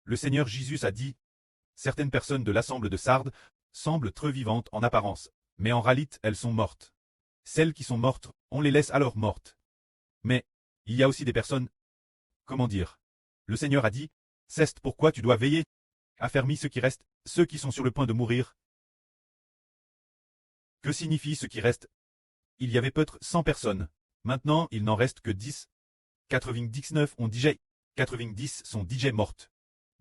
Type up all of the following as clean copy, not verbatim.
Le Seigneur Jésus a dit, certaines personnes de l'assemblée de Sardes semblent très vivantes en apparence, mais en réalité elles sont mortes. Celles qui sont mortes, on les laisse alors mortes. Mais, il y a aussi des personnes, comment dire, le Seigneur a dit, c'est pourquoi tu dois veiller, affermis ceux qui restent, ceux qui sont sur le point de mourir. Que signifie ce qui reste? Il y avait peut-être 100 personnes, maintenant il n'en reste que 10. 99 ont déjà, 90 sont déjà mortes.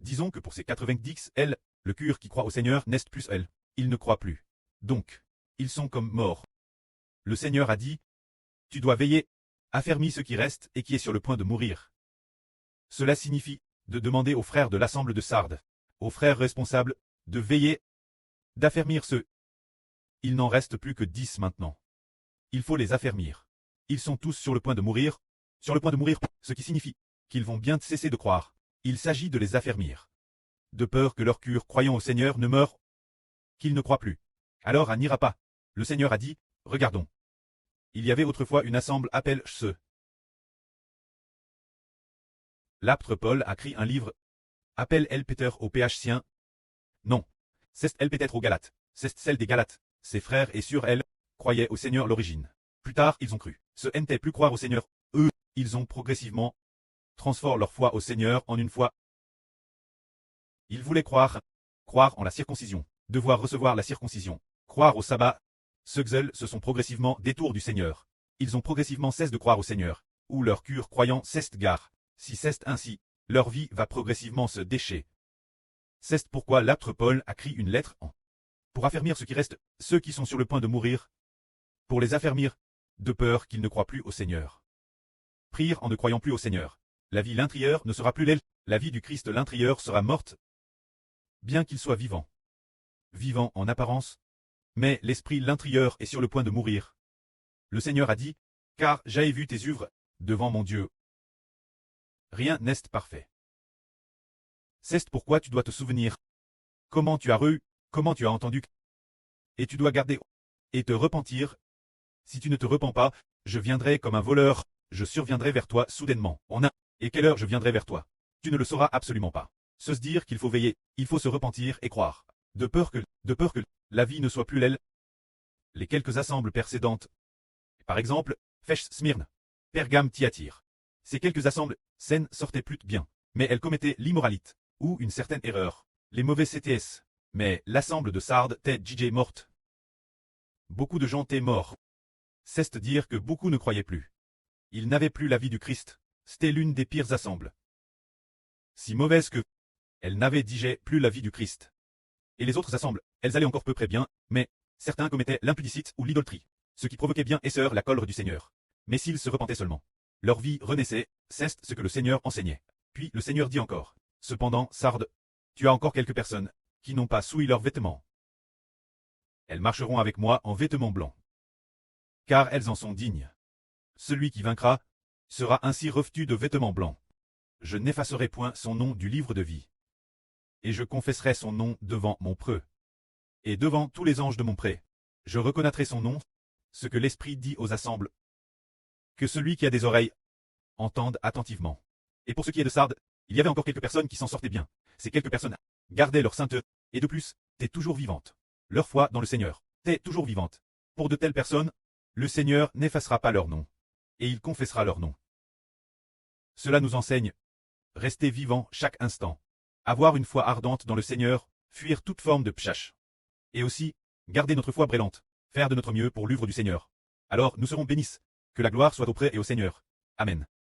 Disons que pour ces 90, elles, le cœur qui croit au Seigneur n'est plus elles, ils ne croient plus. Donc, ils sont comme morts. Le Seigneur a dit, tu dois veiller, affermis ceux qui restent et qui est sur le point de mourir. Cela signifie de demander aux frères de l'assemblée de Sardes, aux frères responsables, de veiller, d'affermir ceux. Il n'en reste plus que 10 maintenant. Il faut les affermir. Ils sont tous sur le point de mourir, ce qui signifie qu'ils vont bien cesser de croire. Il s'agit de les affermir. De peur que leur cœur croyant au Seigneur ne meure, qu'ils ne croient plus. Alors elle n'ira pas. Le Seigneur a dit, regardons. Il y avait autrefois une assemblée appelée ceux. L'apôtre Paul a écrit un livre, appelle El Péter au PH-sien. Non, c'est El Péter aux Galates, c'est celle des Galates. Ses frères et sœurs, elles, croyaient au Seigneur à l'origine. Plus tard, ils ont cru. Ce n'était plus croire au Seigneur. Eux, ils ont progressivement transformé leur foi au Seigneur en une foi. Ils voulaient croire en la circoncision, devoir recevoir la circoncision, croire au sabbat. Ceux se sont progressivement détournés du Seigneur. Ils ont progressivement cessé de croire au Seigneur, ou leur cœur croyant cesse gare. Si c'est ainsi, leur vie va progressivement se décher. C'est pourquoi l'apôtre Paul a écrit une lettre pour affermir ce qui reste, ceux qui sont sur le point de mourir, pour les affermir, de peur qu'ils ne croient plus au Seigneur. Prier en ne croyant plus au Seigneur. La vie l'intérieur ne sera plus l'aile, la vie du Christ l'intérieur sera morte, bien qu'il soit vivant. Vivant en apparence, mais l'esprit l'intérieur est sur le point de mourir. Le Seigneur a dit, car j'ai vu tes œuvres, devant mon Dieu. Rien n'est parfait. C'est pourquoi tu dois te souvenir. Comment tu as comment tu as entendu. Et tu dois garder et te repentir. Si tu ne te repens pas, je viendrai comme un voleur, je surviendrai vers toi soudainement. Et quelle heure je viendrai vers toi? Tu ne le sauras absolument pas. Se dire qu'il faut veiller, il faut se repentir et croire. De peur que la vie ne soit plus l'aile. Les quelques assemblées précédentes. Par exemple, Fèche Smyrne, Pergame Thyatire. Ces quelques assemblées saines sortaient plus bien, mais elles commettaient l'immoralité, ou une certaine erreur, les mauvais CTS. Mais l'assemblée de Sardes était JJ morte. Beaucoup de gens étaient morts. C'est dire que beaucoup ne croyaient plus. Ils n'avaient plus la vie du Christ. C'était l'une des pires assemblées. Si mauvaise que elles n'avaient déjà plus la vie du Christ. Et les autres assemblées, elles allaient encore peu près bien, mais certains commettaient l'impudicité ou l'idolâtrie, ce qui provoquait bien et sœur la colère du Seigneur. Mais s'ils se repentaient seulement, leur vie renaissait, c'est ce que le Seigneur enseignait. Puis le Seigneur dit encore, cependant, Sardes, tu as encore quelques personnes qui n'ont pas souillé leurs vêtements. Elles marcheront avec moi en vêtements blancs. Car elles en sont dignes. Celui qui vaincra sera ainsi revêtu de vêtements blancs. Je n'effacerai point son nom du livre de vie. Et je confesserai son nom devant mon preux. Et devant tous les anges de mon pré. Je reconnaîtrai son nom, ce que l'Esprit dit aux assemblées. Que celui qui a des oreilles entende attentivement. Et pour ce qui est de Sardes, il y avait encore quelques personnes qui s'en sortaient bien. Ces quelques personnes gardaient leur sainteté, et de plus, t'es toujours vivante. Leur foi dans le Seigneur, t'es toujours vivante. Pour de telles personnes, le Seigneur n'effacera pas leur nom, et il confessera leur nom. Cela nous enseigne, rester vivant chaque instant, avoir une foi ardente dans le Seigneur, fuir toute forme de pchash. Et aussi, garder notre foi brûlante, faire de notre mieux pour l'œuvre du Seigneur. Alors nous serons bénis. Que la gloire soit auprès et au Seigneur. Amen.